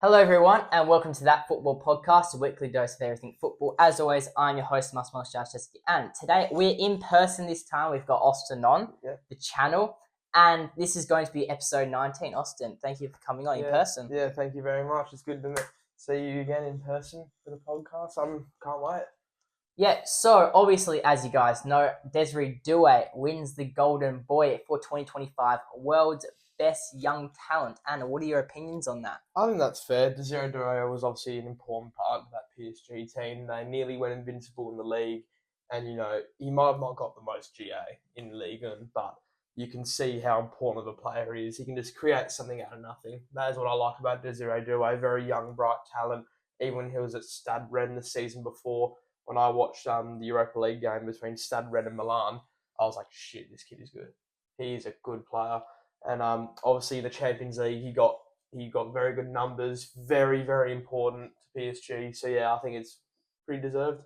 Hello, everyone, and welcome to That Football Podcast, a weekly dose of everything football. As always, I'm your host, Massimo Straszewski, and today we're in person this time. We've got Austin on the channel, and this is going to be episode 19. Austin, thank you for coming on in person. Yeah, thank you very much. It's good to see you again in person for the podcast. Can't wait. Yeah, so obviously, as you guys know, Désiré Doué wins the Golden Boy for 2025 World's Best Young Talent. Anna, what are your opinions on that? I think that's fair. Désiré Doué was obviously an important part of that PSG team. They nearly went invincible in the league, and he might have not got the most GA in the league, but you can see how important of a player he is. He can just create something out of nothing. That is what I like about Désiré Doué. Very young, bright talent. Even when he was at Stade Rennes the season before, when I watched the Europa League game between Stade Rennes and Milan, I was like, shit, this kid is good. He is a good player. And obviously the Champions League, he got very good numbers, very, very important to PSG. So yeah, I think it's pretty deserved.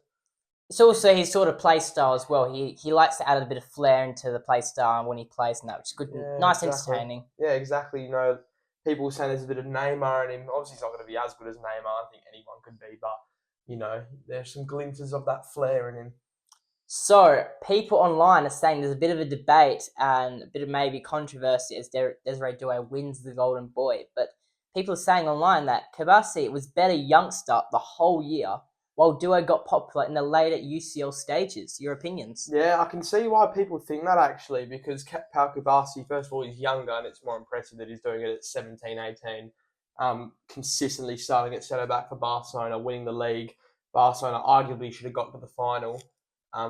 It's also his sort of play style as well. He likes to add a bit of flair into the play style when he plays and that, which is good, nice, exactly. Entertaining. Yeah, exactly. People saying there's a bit of Neymar in him. Obviously, he's not going to be as good as Neymar. I think anyone could be, but there's some glimpses of that flair in him. So, people online are saying there's a bit of a debate and a bit of maybe controversy as Désiré Doué wins the Golden Boy. But people are saying online that Cubarsí was better youngster the whole year, while Doué got popular in the later UCL stages. Your opinions? Yeah, I can see why people think that, actually, because Pau Cubarsí, first of all, he's younger, and it's more impressive that he's doing it at 17, 18, consistently starting at centre-back for Barcelona, winning the league. Barcelona arguably should have got to the final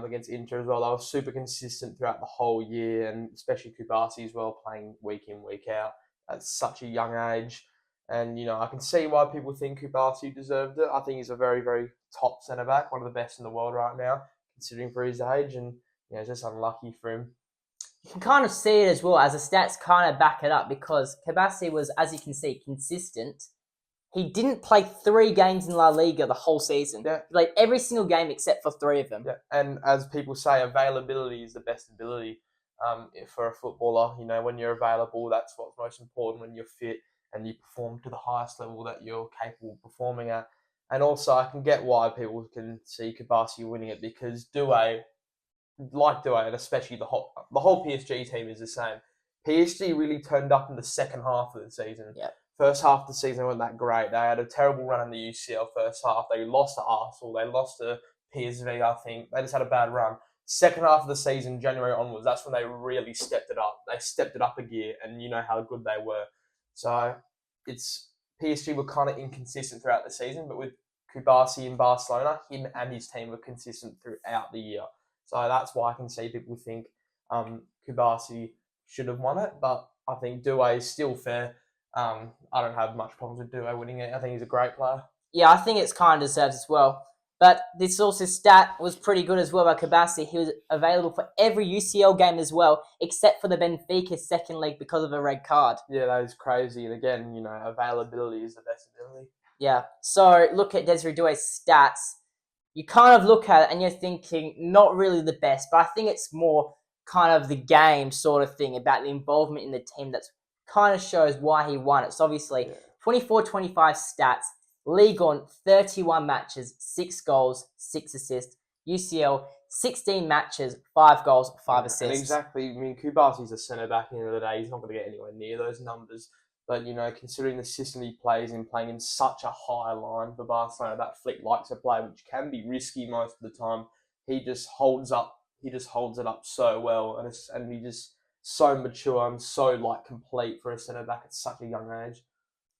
against Inter as well. They were super consistent throughout the whole year, and especially Cubarsí as well, playing week in, week out at such a young age. And, I can see why people think Cubarsí deserved it. I think he's a very, very top centre-back, one of the best in the world right now, considering for his age, and it's just unlucky for him. You can kind of see it as well, as the stats kind of back it up, because Cubarsí was, as you can see, consistent. He didn't play 3 games in La Liga the whole season. Yeah. He played every single game except for 3 of them. Yeah. And as people say, availability is the best ability for a footballer. When you're available, that's what's most important, when you're fit and you perform to the highest level that you're capable of performing at. And also, I can get why people can see Cubarsí winning it, because Doué, and especially the whole PSG team is the same. PSG really turned up in the second half of the season. Yeah. First half of the season wasn't that great. They had a terrible run in the UCL first half. They lost to Arsenal. They lost to PSV, I think. They just had a bad run. Second half of the season, January onwards, that's when they really stepped it up. They stepped it up a gear, and you know how good they were. So PSG were kind of inconsistent throughout the season, but with Cubarsí in Barcelona, him and his team were consistent throughout the year. So that's why I can see people think Cubarsí should have won it, but I think Doué is still fair. I don't have much problems with Doué winning it. I think he's a great player. Yeah, I think it's kind of deserved as well. But this also stat was pretty good as well by Cubarsí. He was available for every UCL game as well, except for the Benfica second leg because of a red card. Yeah, that is crazy. And again, availability is the best ability. Yeah. So look at Désiré Doué's stats. You kind of look at it and you're thinking not really the best, but I think it's more kind of the game sort of thing about the involvement in the team that's kind of shows why he won it. So obviously, 24-25 stats, League on 31 matches, 6 goals, 6 assists. UCL, 16 matches, 5 goals, 5 assists. And exactly, Cubarsí's a centre-back at the end of the day. He's not going to get anywhere near those numbers. But, considering the system he plays in, playing in such a high line for Barcelona, that Flick likes to play, which can be risky most of the time, he just holds up. He just holds it up so well, and he just so mature and so complete for a centre back at such a young age.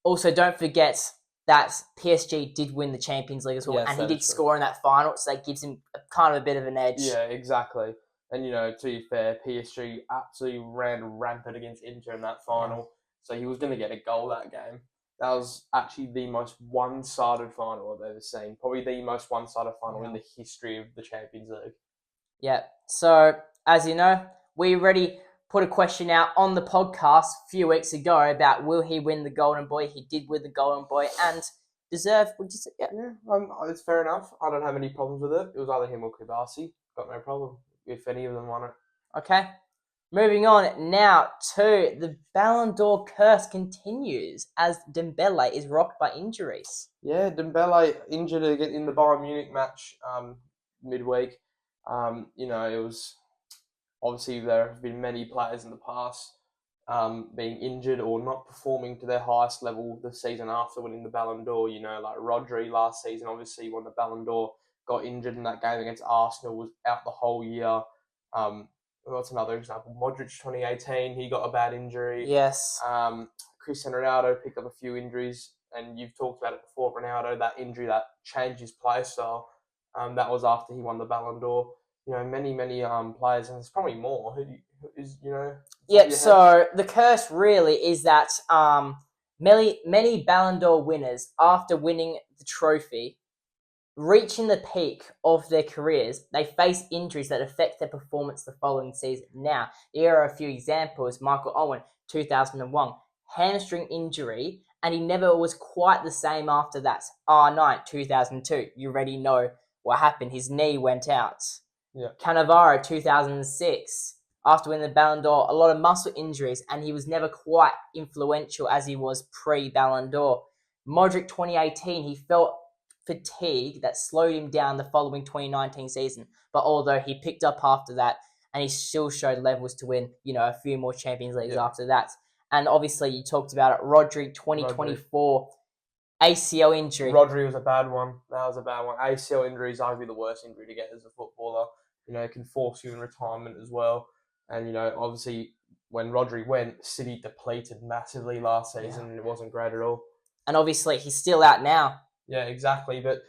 Also, don't forget that PSG did win the Champions League as well, and he did score in that final, so that gives him kind of a bit of an edge. Yeah, exactly. And to be fair, PSG absolutely ran rampant against Inter in that final, so he was going to get a goal that game. That was actually the most one-sided final I've ever seen. Probably the most one-sided final in the history of the Champions League. Yeah. So, as you know, we already put a question out on the podcast a few weeks ago about will he win the Golden Boy. He did win the Golden Boy and deserved. Would you say? Yeah, it's fair enough. I don't have any problems with it. It was either him or Cubarsí. Got no problem if any of them won it. Okay. Moving on now to the Ballon d'Or curse continues as Dembélé is rocked by injuries. Yeah, Dembele injured again in the Bayern Munich match midweek. It was obviously there have been many players in the past being injured or not performing to their highest level the season after winning the Ballon d'Or. Like Rodri last season, obviously won the Ballon d'Or, got injured in that game against Arsenal, was out the whole year. What's another example? Modric 2018, he got a bad injury. Yes. Cristiano Ronaldo picked up a few injuries, and you've talked about it before, Ronaldo, that injury that changed his play style. That was after he won the Ballon d'Or. Many players, and there's probably more. Who is Yep. So the curse really is that many Ballon d'Or winners, after winning the trophy, reaching the peak of their careers, they face injuries that affect their performance the following season. Now, here are a few examples. Michael Owen, 2001, hamstring injury, and he never was quite the same after that. R9, 2002, you already know what happened. His knee went out. Yeah. Cannavaro, 2006, after winning the Ballon d'Or, a lot of muscle injuries, and he was never quite influential as he was pre-Ballon d'Or. Modric, 2018, he felt fatigue that slowed him down the following 2019 season. But although he picked up after that, and he still showed levels to win, a few more Champions Leagues after that. And obviously, you talked about it, Rodri, 2024, ACL injury. Rodri was a bad one. That was a bad one. ACL injury is arguably the worst injury to get as a footballer. It can force you in retirement as well. And, obviously, when Rodri went, City depleted massively last season, and it wasn't great at all. And obviously, he's still out now. Yeah, exactly. But,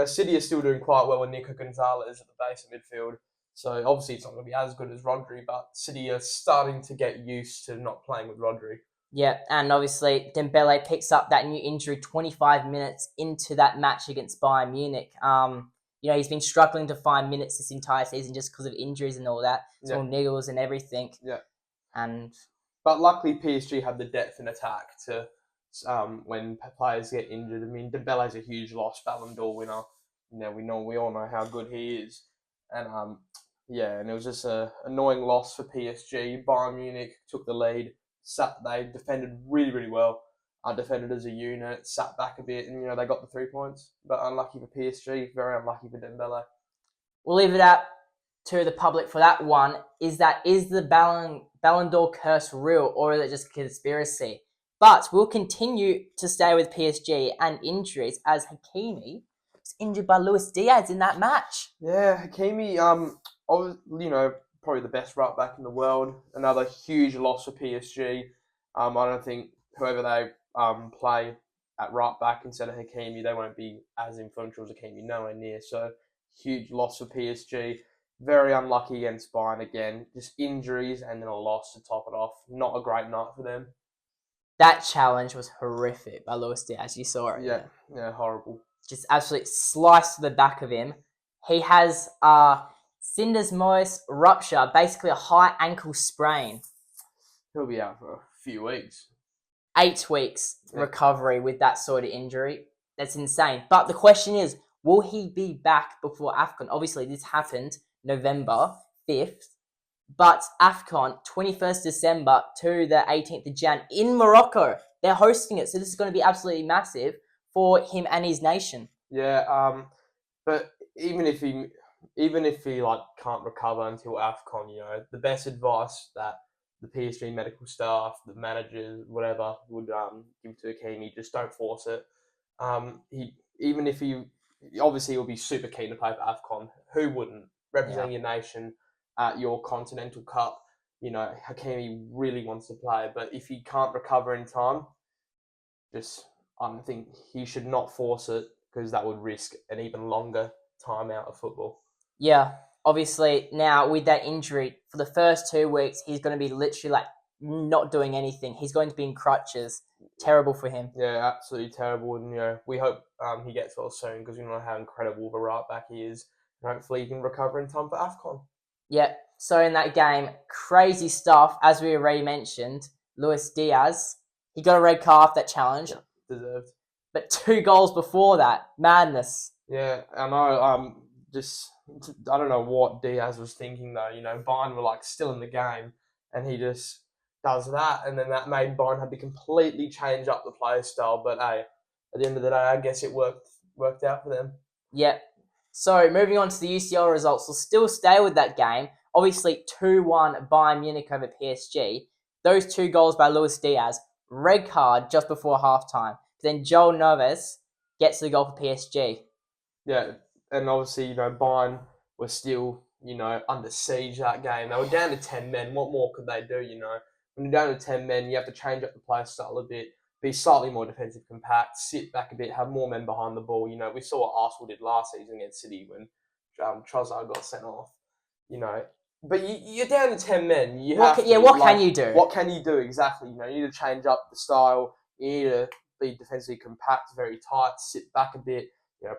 City is still doing quite well with Nico Gonzalez at the base of midfield. So, obviously, it's not going to be as good as Rodri, but City are starting to get used to not playing with Rodri. Yeah, and obviously, Dembélé picks up that new injury 25 minutes into that match against Bayern Munich. He's been struggling to find minutes this entire season just because of injuries and all that. Small niggles and everything. Yeah. But luckily, PSG had the depth in attack to when players get injured. I mean, Dembele's a huge loss, Ballon d'Or winner. We all know how good he is, and and it was just an annoying loss for PSG. Bayern Munich took the lead. They defended really, really well. Defended as a unit, sat back a bit, and they got the 3 points. But unlucky for PSG, very unlucky for Dembélé. We'll leave it up to the public for that one. Is the Ballon d'Or curse real, or is it just a conspiracy? But we'll continue to stay with PSG and injuries, as Hakimi was injured by Luis Diaz in that match. Yeah, Hakimi, probably the best right back in the world. Another huge loss for PSG. I don't think whoever they play at right back instead of Hakimi, they won't be as influential as Hakimi, nowhere near. So, huge loss for PSG. Very unlucky against Bayern again. Just injuries and then a loss to top it off. Not a great night for them. That challenge was horrific by Luis Diaz. You saw it. Yeah, horrible. Just absolutely sliced to the back of him. He has syndesmosis rupture, basically a high ankle sprain. He'll be out for a few weeks. 8 weeks recovery with that sort of injury. That's insane. But the question is, will he be back before AFCON? Obviously, this happened November 5th. But AFCON, 21st December to the 18th of Jan in Morocco. They're hosting it. So this is going to be absolutely massive for him and his nation. Yeah, but even if he can't recover until AFCON, the best advice that the PSG medical staff, the managers, whatever, would give to Hakimi, just don't force it. He obviously will be super keen to play for AFCON. Who wouldn't? Representing your nation at your Continental Cup, Hakimi really wants to play. But if he can't recover in time, I think he should not force it, because that would risk an even longer time out of football. Yeah, obviously now with that injury, for the first 2 weeks, he's going to be literally not doing anything. He's going to be in crutches. Terrible for him. Yeah, absolutely terrible. And we hope he gets well soon, because we know how incredible of a right back he is. And hopefully he can recover in time for AFCON. Yeah, so in that game, crazy stuff, as we already mentioned. Luis Diaz, he got a red card after that challenge. Yeah, deserved. But 2 goals before that. Madness. Yeah, I know. I don't know what Diaz was thinking, though. Bayern were still in the game, and he just does that, and then that made Bayern have to completely change up the play style. But hey, at the end of the day, I guess it worked out for them. Yep. So moving on to the UCL results, we'll still stay with that game. Obviously, 2-1 Bayern Munich over PSG. Those 2 goals by Luis Diaz, red card just before halftime. Then Joel Neves gets the goal for PSG. Yeah, and obviously, Bayern were still, under siege that game. They were down to 10 men. What more could they do, When you're down to 10 men, you have to change up the play style a bit, be slightly more defensive compact, sit back a bit, have more men behind the ball. We saw what Arsenal did last season against City when Trossard got sent off, But you're down to 10 men. What can you do? What can you do exactly? You need to change up the style. You need to be defensively compact, very tight, sit back a bit.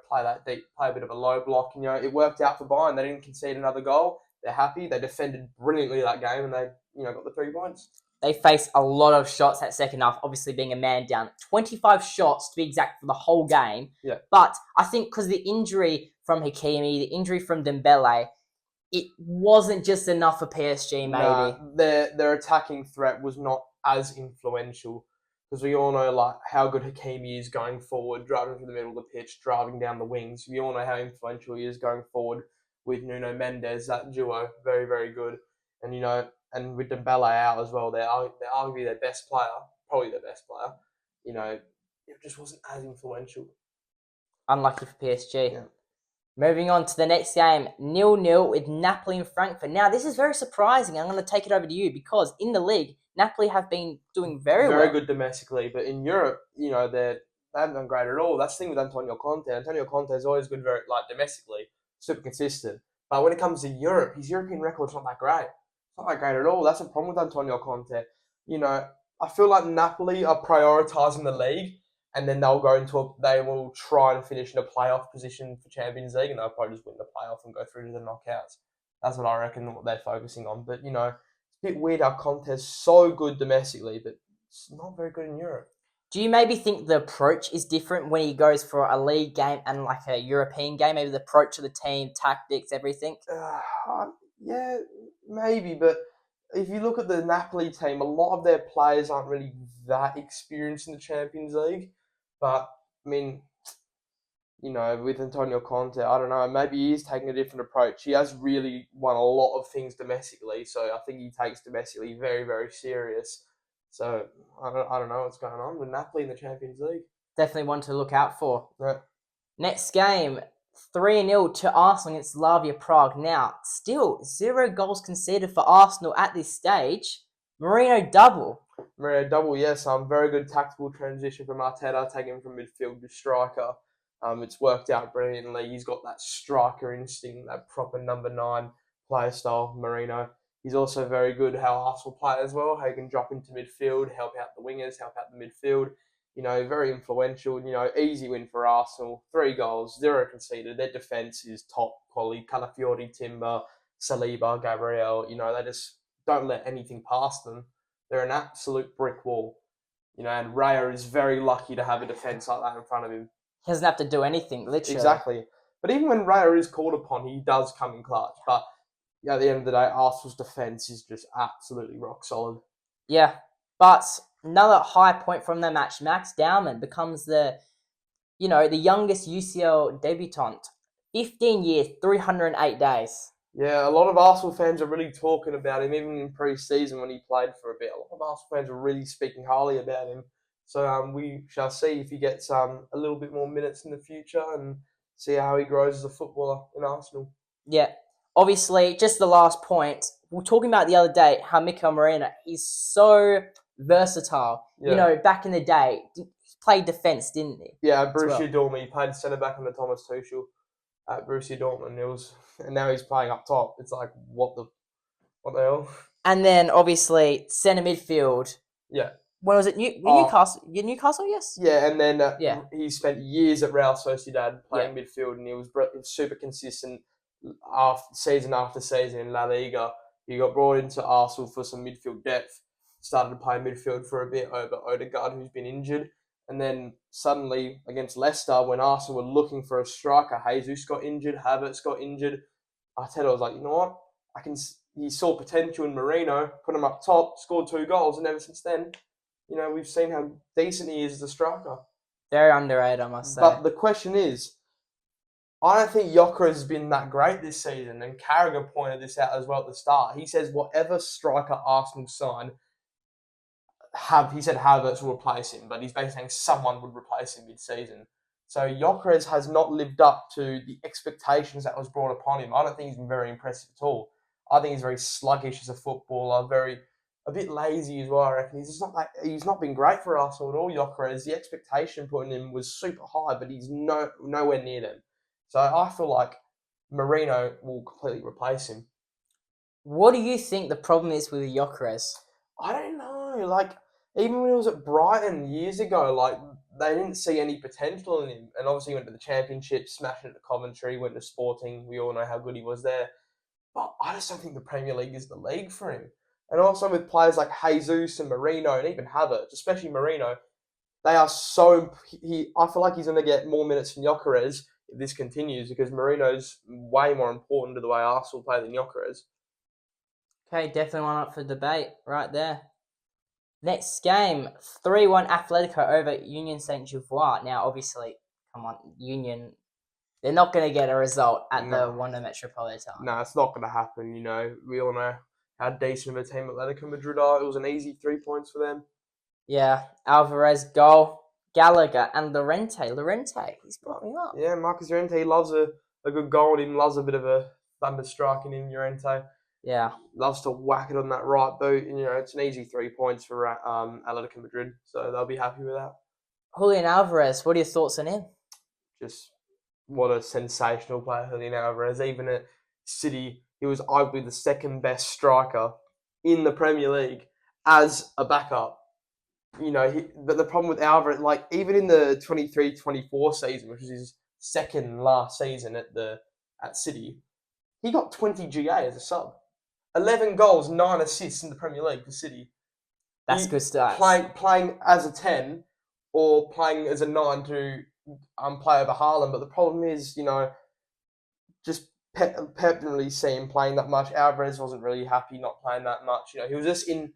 Play that deep, play a bit of a low block. It worked out for Bayern. They didn't concede another goal. They're happy. They defended brilliantly that game, and they, got the 3 points. They faced a lot of shots that second half, obviously being a man down. 25 shots, to be exact, for the whole game. Yeah. But I think because the injury from Hakimi, the injury from Dembélé, it wasn't just enough for PSG, maybe. Their attacking threat was not as influential. Because we all know how good Hakimi is going forward, driving through the middle of the pitch, driving down the wings. We all know how influential he is going forward with Nuno Mendes, that duo, very, very good. And and with Dembélé out as well, they're arguably their best player, probably their best player. It just wasn't as influential. Unlucky for PSG. Yeah. Moving on to the next game, 0-0 with Napoli and Frankfurt. Now, this is very surprising. I'm going to take it over to you because in the league, Napoli have been doing very well. Very good domestically, but in Europe, they haven't done great at all. That's the thing with Antonio Conte. Antonio Conte is always good, very domestically, super consistent. But when it comes to Europe, his European record's not that great. It's not that great at all. That's the problem with Antonio Conte. I feel like Napoli are prioritising the league, and then they will try and finish in a playoff position for Champions League, and they'll probably just win the playoff and go through to the knockouts. That's what I reckon what they're focusing on. But it's a bit weird how Conte's so good domestically, but it's not very good in Europe. Do you maybe think the approach is different when he goes for a league game and a European game? Maybe the approach of the team, tactics, everything? Yeah, maybe. But if you look at the Napoli team, a lot of their players aren't really that experienced in the Champions League. But, with Antonio Conte, I don't know, maybe he is taking a different approach. He has really won a lot of things domestically, so I think he takes domestically very, very serious. So, I don't know what's going on with Napoli in the Champions League. Definitely one to look out for. Yeah. Next game, 3-0 to Arsenal against Slavia Prague. Now, still 0 goals conceded for Arsenal at this stage. Marino double, yes. Very good tactical transition from Arteta, taking him from midfield to striker. It's worked out brilliantly. He's got that striker instinct, that proper number 9 player style, Marino. He's also very good how Arsenal play as well, how he can drop into midfield, help out the wingers, help out the midfield. Very influential. Easy win for Arsenal. 3 goals, 0 conceded. Their defence is top quality. Calafiori, Timber, Saliba, Gabriel. They just don't let anything past them. They're an absolute brick wall. And Raya is very lucky to have a defence like that in front of him. He doesn't have to do anything, literally. Exactly. But even when Raya is called upon, he does come in clutch. But at the end of the day, Arsenal's defence is just absolutely rock solid. Yeah. But another high point from the match, Max Dowman becomes the youngest UCL debutant. 15 years, 308 days. Yeah, a lot of Arsenal fans are really talking about him, even in pre-season when he played for a bit. A lot of Arsenal fans are really speaking highly about him. So we shall see if he gets a little bit more minutes in the future and see how he grows as a footballer in Arsenal. Yeah. Obviously, just the last point, we were talking about the other day how Mikel Merino, he's so versatile. Yeah. Back in the day, he played defence, didn't he? Yeah, Borussia Dortmund, he played centre-back under Thomas Tuchel at Borussia Dortmund. And now he's playing up top. It's like, what the hell? And then, obviously, centre midfield. Yeah. When was it? Newcastle? Newcastle, yes? Yeah, and then he spent years at Real Sociedad playing midfield, and he was super consistent season after season in La Liga. He got brought into Arsenal for some midfield depth, started to play midfield for a bit over Odegaard, who's been injured. And then suddenly against Leicester, when Arsenal were looking for a striker, Jesus got injured, Havertz got injured. Arteta was like, you know what? he saw potential in Merino, put him up top, scored 2 goals, and ever since then, we've seen how decent he is as a striker. Very underrated, I must say. But the question is, I don't think Gyökeres has been that great this season, and Carragher pointed this out as well at the start. He says whatever striker Arsenal sign, he said Havertz will replace him, but he's basically saying someone would replace him mid-season. So Gyökeres has not lived up to the expectations that was brought upon him. I don't think he's been very impressive at all. I think he's very sluggish as a footballer, a bit lazy as well, I reckon. He's not been great for Arsenal at all, Gyökeres. The expectation put in him was super high, but he's nowhere near them. So I feel like Merino will completely replace him. What do you think the problem is with Gyökeres? I don't know. Even when he was at Brighton years ago, they didn't see any potential in him. And obviously he went to the Championship, smashed it at Coventry, went to Sporting. We all know how good he was there. But I just don't think the Premier League is the league for him. And also with players like Jesus and Merino and even Havertz, especially Merino, they are so... I feel like he's going to get more minutes than Gyökeres if this continues, because Merino's way more important to the way Arsenal play than Gyökeres. Okay, definitely one up for debate right there. Next game, 3-1 Atletico over Union Saint-Gilloise. Now, obviously, come on, Union, they're not going to get a result at the Wanda Metropolitano. No, it's not going to happen. We all know how decent of a team Atletico Madrid are. It was an easy 3 points for them. Yeah, Alvarez goal, Gallagher, and Llorente. Llorente, he's brought me up. Yeah, Marcus Llorente, he loves a good goal in him, loves a bit of a thunder striking in Llorente. Yeah. Loves to whack it on that right boot. And, it's an easy 3 points for Atletico Madrid. So they'll be happy with that. Julian Alvarez, what are your thoughts on him? Just what a sensational player, Julian Alvarez. Even at City, he was arguably the second best striker in the Premier League as a backup. But the problem with Alvarez, even in the 23-24 season, which was his second last season at City, he got 20 GA as a sub. 11 goals, 9 assists in the Premier League for City. That's good stats. Playing as a 10 or playing as a 9 to play over Haaland. But the problem is, just Pep didn't really see him playing that much. Alvarez wasn't really happy not playing that much. He was just in,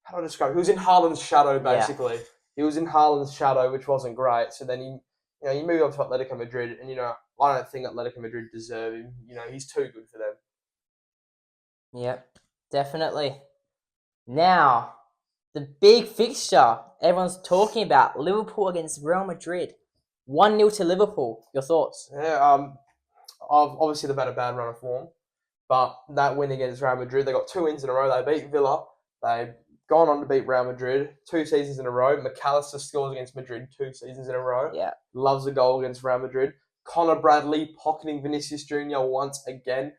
how do I describe it? He was in Haaland's shadow, basically. Yeah. He was in Haaland's shadow, which wasn't great. So then he moved on to Atletico Madrid. And, I don't think Atletico Madrid deserve him. He's too good for them. Yep, definitely. Now, the big fixture everyone's talking about, Liverpool against Real Madrid. 1-0 to Liverpool. Your thoughts? Yeah, obviously they've had a bad run of form, but that win against Real Madrid, they got 2 wins in a row. They beat Villa. They've gone on to beat Real Madrid 2 seasons in a row. McAllister scores against Madrid 2 seasons in a row. Yeah. Loves a goal against Real Madrid. Connor Bradley pocketing Vinicius Jr. once again.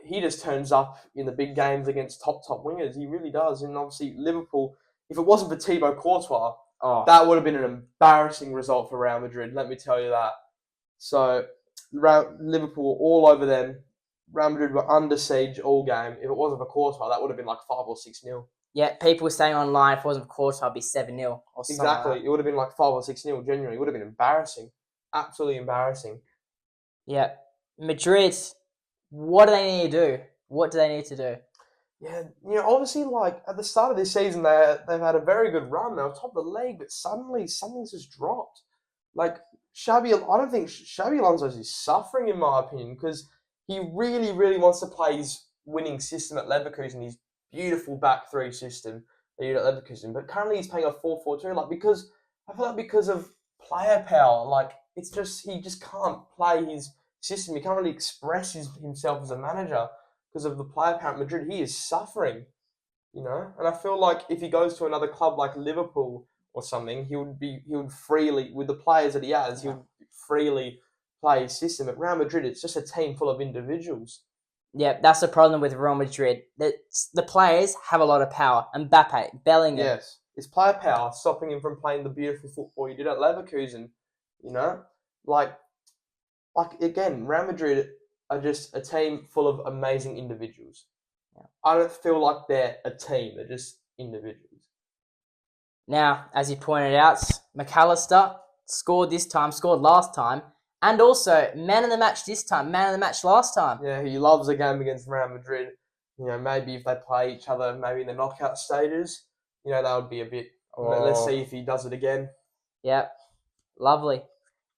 He just turns up in the big games against top wingers. He really does. And obviously Liverpool, if it wasn't for Thibaut Courtois, that would have been an embarrassing result for Real Madrid, let me tell you that. So Liverpool all over them. Real Madrid were under siege all game. If it wasn't for Courtois, that would have been 5 or 6-0. Yeah, people were saying online if it wasn't for Courtois, it'd be 7-0 or something. Exactly. It would have been 5 or 6-0, genuinely. It would have been embarrassing. Absolutely embarrassing. Yeah. Madrid, what do they need to do? What do they need to do? Yeah, obviously, at the start of this season, they've had a very good run. They were top of the league, but suddenly something's just dropped. I don't think Xabi Alonso is suffering, in my opinion, because he really, really wants to play his winning system at Leverkusen, his beautiful back three system that you at Leverkusen. But currently he's playing a 4-4-2, because of player power. It's just, he just can't play his system. He can't really express himself as a manager because of the player power at Madrid. He is suffering, And I feel like if he goes to another club like Liverpool or something, he would freely, with the players that he has, he would freely play his system. At Real Madrid, it's just a team full of individuals. Yeah, that's the problem with Real Madrid. The players have a lot of power. Mbappe, Bellingham. Yes, it's player power stopping him from playing the beautiful football he did at Leverkusen. Again, Real Madrid are just a team full of amazing individuals. Yeah. I don't feel like they're a team. They're just individuals. Now, as you pointed out, McAllister scored last time, and also man of the match this time, man of the match last time. Yeah, he loves a game against Real Madrid. You know, maybe if they play each other, maybe in the knockout stages, you know, that would be a bit. Let's see if he does it again. Yep. Lovely.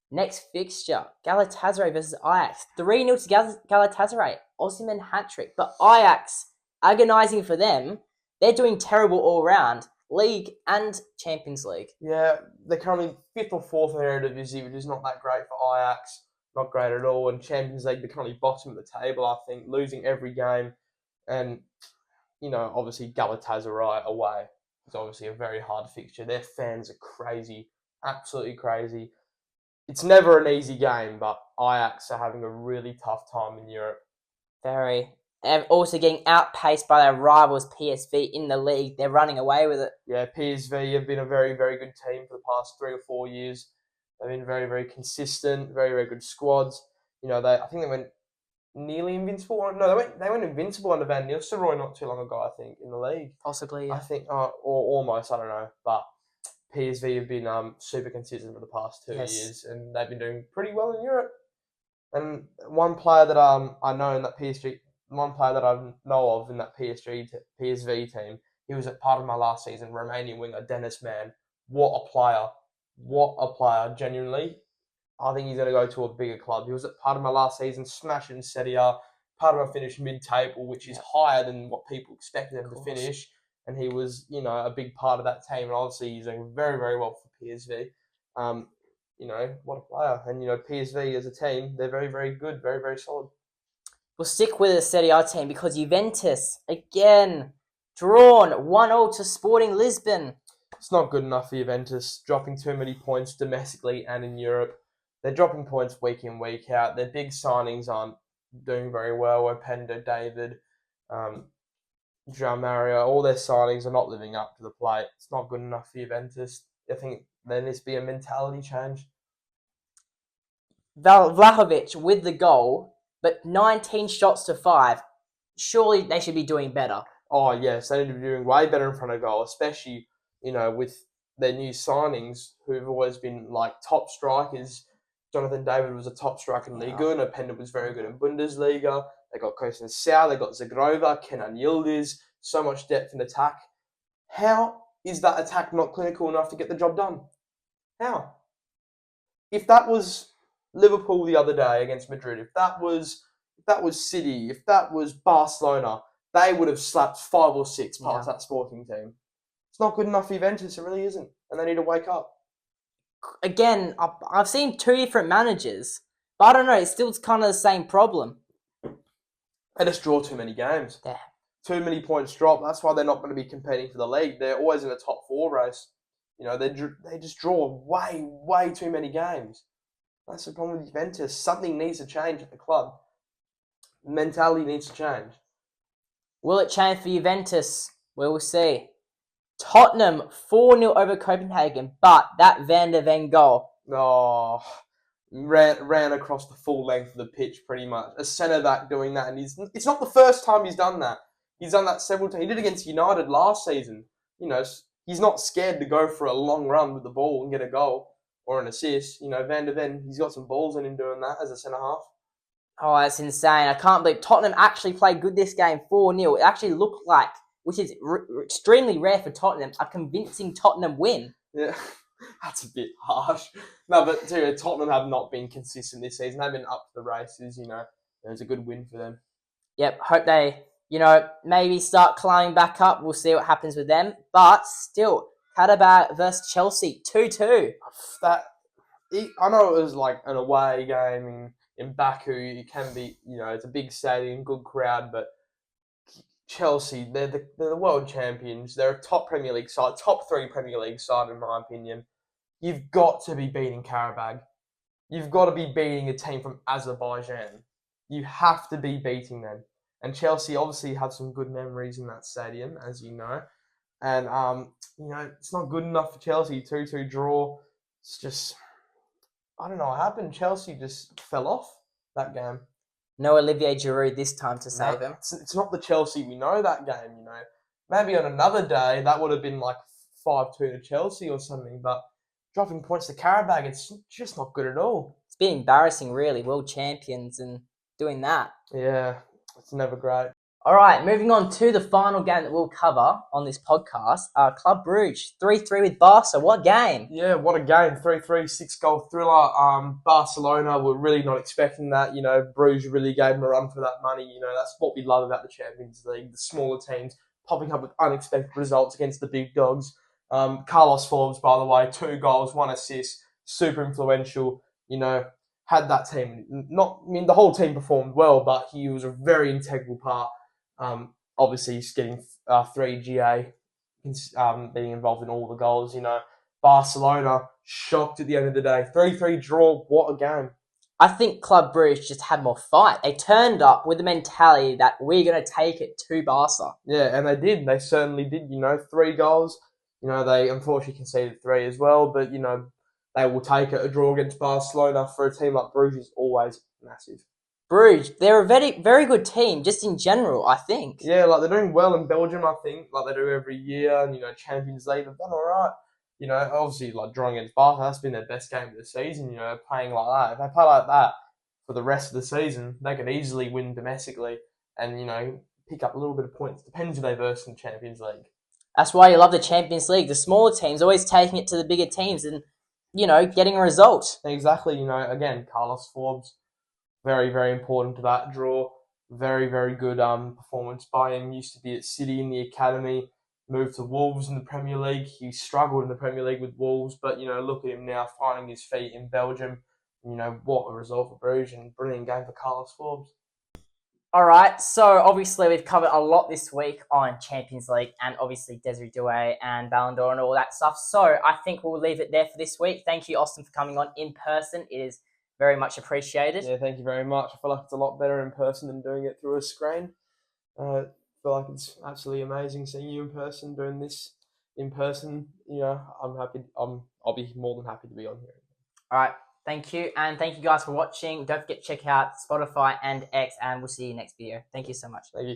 Next fixture, Galatasaray versus Ajax. 3-0 to Galatasaray. Osimhen hat-trick. But Ajax, agonising for them, they're doing terrible all round. League and Champions League. Yeah, they're currently 5th or 4th in the Eredivisie, which is not that great for Ajax. Not great at all. And Champions League, they're currently bottom of the table, I think, losing every game. And, you know, obviously Galatasaray away is obviously a very hard fixture. Their fans are crazy, absolutely crazy. It's never an easy game, but Ajax are having a really tough time in Europe. Very. And also getting outpaced by their rivals PSV in the league. They're running away with it. Yeah, PSV have been a very, very good team for the past 3 or 4 years. They've been very, very consistent, very, very good squads. You know, I think they went nearly invincible. No, they went invincible under Van Nistelrooy not too long ago, I think, in the league. Possibly, yeah. I think, or almost, I don't know. But PSV have been super consistent for the past 2 years, and they've been doing pretty well in Europe. And one player that I know in that PSV, one player that I know of in that PSV team, he was at part of my last season, Romanian winger Dennis Mann. What a player! What a player! Genuinely, I think he's going to go to a bigger club. He was at part of my last season, smashing Serie A. Part of my finish mid-table, which is higher than what people expected him to finish. And he was, you know, a big part of that team. And obviously, he's doing very, very well for PSV. You know, what a player. And, you know, PSV as a team, they're very, very good, very, very solid. We'll stick with the Serie A team because Juventus, again, drawn 1-0 to Sporting Lisbon. It's not good enough for Juventus, dropping too many points domestically and in Europe. They're dropping points week in, week out. Their big signings aren't doing very well. Openda, David, João Mario, all their signings are not living up to the plate. It's not good enough for Juventus. I think there needs to be a mentality change. Vlahovic with the goal, but 19 shots to 5. Surely they should be doing better. Oh, yes, they need to be doing way better in front of goal, especially, you know, with their new signings who've always been like top strikers. Jonathan David was a top striker in Liga, and Openda was very good in Bundesliga. They got Kosten Sau, they got Zagrova, Kenan Yildiz, so much depth in attack. How is that attack not clinical enough to get the job done? How? If that was Liverpool the other day against Madrid, if that was City, if that was Barcelona, they would have slapped 5 or 6 past that Sporting team. It's not good enough for Juventus, it really isn't. And they need to wake up. Again, I've seen 2 different managers, but I don't know, it's still kind of the same problem. They just draw too many games. Yeah. Too many points drop. That's why they're not going to be competing for the league. They're always in a top 4 race. You know, they just draw way too many games. That's the problem with Juventus. Something needs to change at the club. Mentality needs to change. Will it change for Juventus? We will see. Tottenham 4-0 over Copenhagen, but that Van de Ven goal. Oh, ran across the full length of the pitch pretty much. A centre-back doing that, and it's not the first time he's done that. He's done that several times. He did it against United last season. You know, he's not scared to go for a long run with the ball and get a goal or an assist. You know, Van de Ven, he's got some balls in him doing that as a centre-half. Oh, that's insane. I can't believe Tottenham actually played good this game, 4-0. It actually looked like, which is extremely rare for Tottenham, a convincing Tottenham win. Yeah, that's a bit harsh. No, but Tottenham have not been consistent this season. They've been up to the races, you know. It was a good win for them. Yep, hope they, you know, maybe start climbing back up. We'll see what happens with them. But still, Karabakh versus Chelsea, 2-2. I know it was like an away game in Baku. It can be, you know, it's a big stadium, good crowd, but Chelsea, they're the world champions. They're a top Premier League side, top 3 Premier League side in my opinion. You've got to be beating Karabakh. You've got to be beating a team from Azerbaijan. You have to be beating them. And Chelsea obviously have some good memories in that stadium, as you know. And, you know, it's not good enough for Chelsea. 2-2 draw. It's just, I don't know what happened. Chelsea just fell off that game. No Olivier Giroud this time to save him. It's not the Chelsea we know that game, you know. Maybe on another day, that would have been like 5-2 to Chelsea or something. But dropping points to Karabakh, it's just not good at all. It's been embarrassing, really. World champions and doing that. Yeah, it's never great. All right, moving on to the final game that we'll cover on this podcast. Club Brugge, 3-3 with Barca. What game? Yeah, what a game. 3-3, 6-goal thriller. Barcelona were really not expecting that. Bruges really gave them a run for that money. That's what we love about the Champions League. The smaller teams popping up with unexpected results against the big dogs. Carlos Forbes, by the way, 2 goals, 1 assist, super influential. Had that team. The whole team performed well, but he was a very integral part. Obviously, he's getting 3 GA, being involved in all the goals. Barcelona shocked at the end of the day. 3-3 draw. What a game! I think Club Brugge just had more fight. They turned up with the mentality that we're going to take it to Barca. Yeah, and they did. They certainly did. 3 goals. They unfortunately conceded 3 as well, but they will take it. A draw against Barcelona for a team like Bruges is always massive. Bruges, they're a very, very good team, just in general, I think. Yeah, they're doing well in Belgium, I think, like they do every year. And, Champions League, they've done all right. Obviously, drawing against Barca, that's been their best game of the season, playing like that. If they play like that for the rest of the season, they could easily win domestically and, pick up a little bit of points. Depends who they verse in the Champions League. That's why you love the Champions League. The smaller teams always taking it to the bigger teams and, getting a result. Exactly. Again, Carlos Forbes, very, very important to that draw. Very, very good performance by him. Used to be at City in the academy, moved to Wolves in the Premier League. He struggled in the Premier League with Wolves, but, look at him now finding his feet in Belgium. What a result for Bruges and brilliant game for Carlos Forbes. All right, so obviously we've covered a lot this week on Champions League and obviously Désiré Doué and Ballon and all that stuff. So I think we'll leave it there for this week. Thank you, Austin, for coming on in person. It is very much appreciated. Yeah, thank you very much. I feel like it's a lot better in person than doing it through a screen. I feel like it's absolutely amazing seeing you in person, doing this in person. I'm happy. I'll be more than happy to be on here. All right, thank you. And thank you guys for watching. Don't forget to check out Spotify and X, and we'll see you next video. Thank you so much. Thank you.